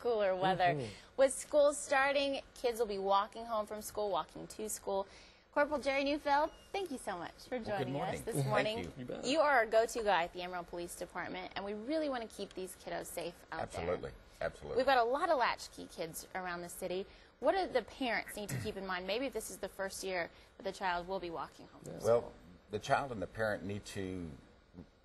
cooler weather. With school starting, kids will be walking home from school, walking to school. Corporal Jerry Neufeld, thank you so much for joining us this morning. Thank You are our go-to guy at the Amarillo Police Department, and we really want to keep these kiddos safe out there. Absolutely. We've got a lot of latchkey kids around the city. What do the parents need to keep in mind? Maybe if this is the first year that the child will be walking home from school. Well, the child and the parent need to,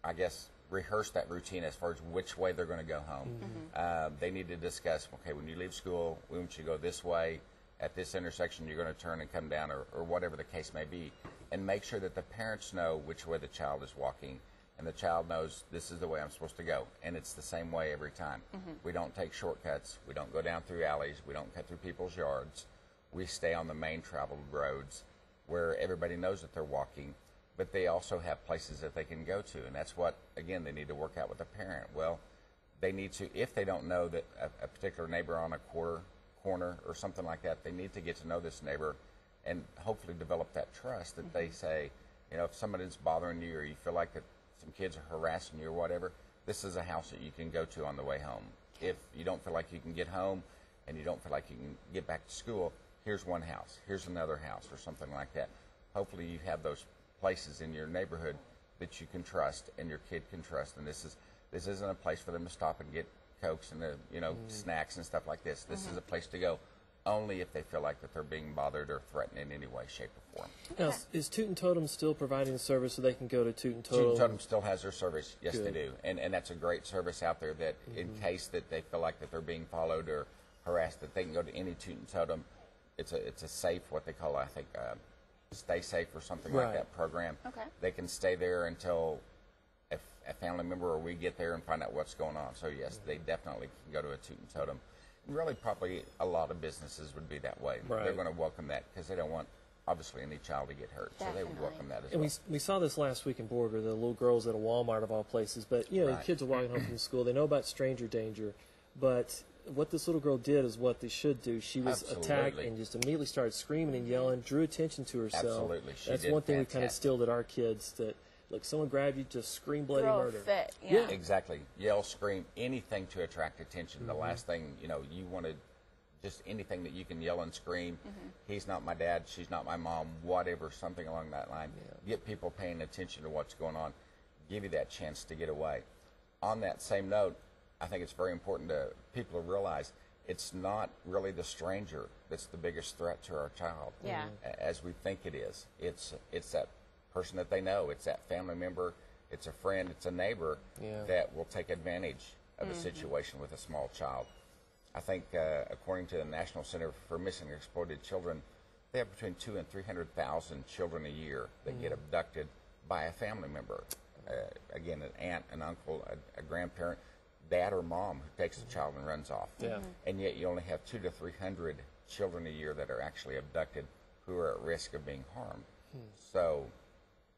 I guess, rehearse that routine as far as which way they're going to go home. They need to discuss, okay, when you leave school, we want you to go this way. At this intersection, you're going to turn and come down, or whatever the case may be. And make sure that the parents know which way the child is walking, and the child knows this is the way I'm supposed to go. And it's the same way every time. We don't take shortcuts. We don't go down through alleys. We don't cut through people's yards. We stay on the main traveled roads where everybody knows that they're walking, but they also have places that they can go to. And that's what, again, they need to work out with the parent. Well, they need to, if they don't know that a particular neighbor on a corner or something like that, they need to get to know this neighbor and hopefully develop that trust that they say, you know, if somebody's bothering you or you feel like that some kids are harassing you or whatever, this is a house that you can go to on the way home. If you don't feel like you can get home and you don't feel like you can get back to school, here's one house, here's another house, or something like that. Hopefully you have those places in your neighborhood that you can trust and your kid can trust, and this isn't a place for them to stop and get Cokes and snacks and stuff like this. This is a place to go only if they feel like that they're being bothered or threatened in any way, shape, or form. Now, is Toot and Totem still providing the service so they can go to Toot and Totem? Toot and Totem still has their service. Yes, they do. And that's a great service out there that in case that they feel like that they're being followed or harassed, that they can go to any Toot and Totem. It's a safe, what they call, I think, Stay Safe or something like that program. They can stay there until a family member or we get there and find out what's going on. So yes, they definitely can go to a Toot and Totem. And really, probably a lot of businesses would be that way. They're going to welcome that because they don't want, obviously, any child to get hurt. So they would welcome that as well. And we saw this last week in Borger, the little girls at a Walmart of all places. But, you know, the kids are walking home from school. They know about stranger danger. But what this little girl did is what they should do. She was attacked and just immediately started screaming and yelling, drew attention to herself. Absolutely. That's one thing we kind of instilled at our kids, that look, someone grabbed you, just scream bloody murder. Fit, Exactly. Yell, scream, anything to attract attention. The last thing, you want to, just anything that you can yell and scream. He's not my dad, she's not my mom, whatever, something along that line. Get people paying attention to what's going on. Give you that chance to get away. On that same note, I think it's very important to people to realize it's not really the stranger that's the biggest threat to our child, as we think it is. It's that person that they know. It's that family member. It's a friend. It's a neighbor that will take advantage of a situation with a small child. I think, according to the National Center for Missing and Exploited Children, they have between 200,000 and 300,000 children a year that get abducted by a family member. Again, an aunt, an uncle, a grandparent, dad or mom who takes the child and runs off. And yet you only have 200 to 300 children a year that are actually abducted who are at risk of being harmed. So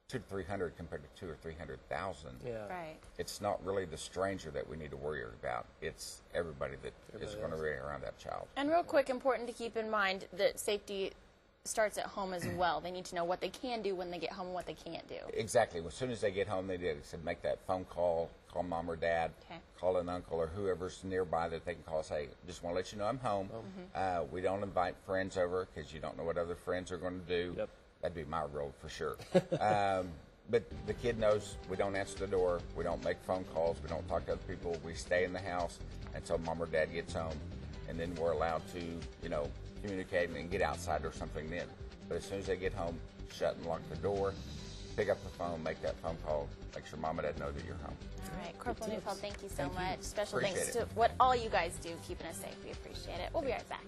200 to 300 compared to 200 or 300,000. It's not really the stranger that we need to worry about. It's everybody that is going to be around that child. And real quick, important to keep in mind that safety starts at home as well. They need to know what they can do when they get home and what they can't do. Exactly. As soon as they get home, they said make that phone call, call mom or dad, call an uncle or whoever's nearby that they can call. Say, just want to let you know I'm home. We don't invite friends over because you don't know what other friends are going to do. That'd be my role for sure. But the kid knows we don't answer the door, we don't make phone calls, we don't talk to other people. We stay in the house until mom or dad gets home, and then we're allowed to, communicate and get outside or something then. But as soon as they get home, shut and lock the door, pick up the phone, make that phone call, make sure mom and dad know that you're home. All right, Corporal Neufeld, thank you so much. Special thanks to what all you guys do keeping us safe. We appreciate it. We'll be right back.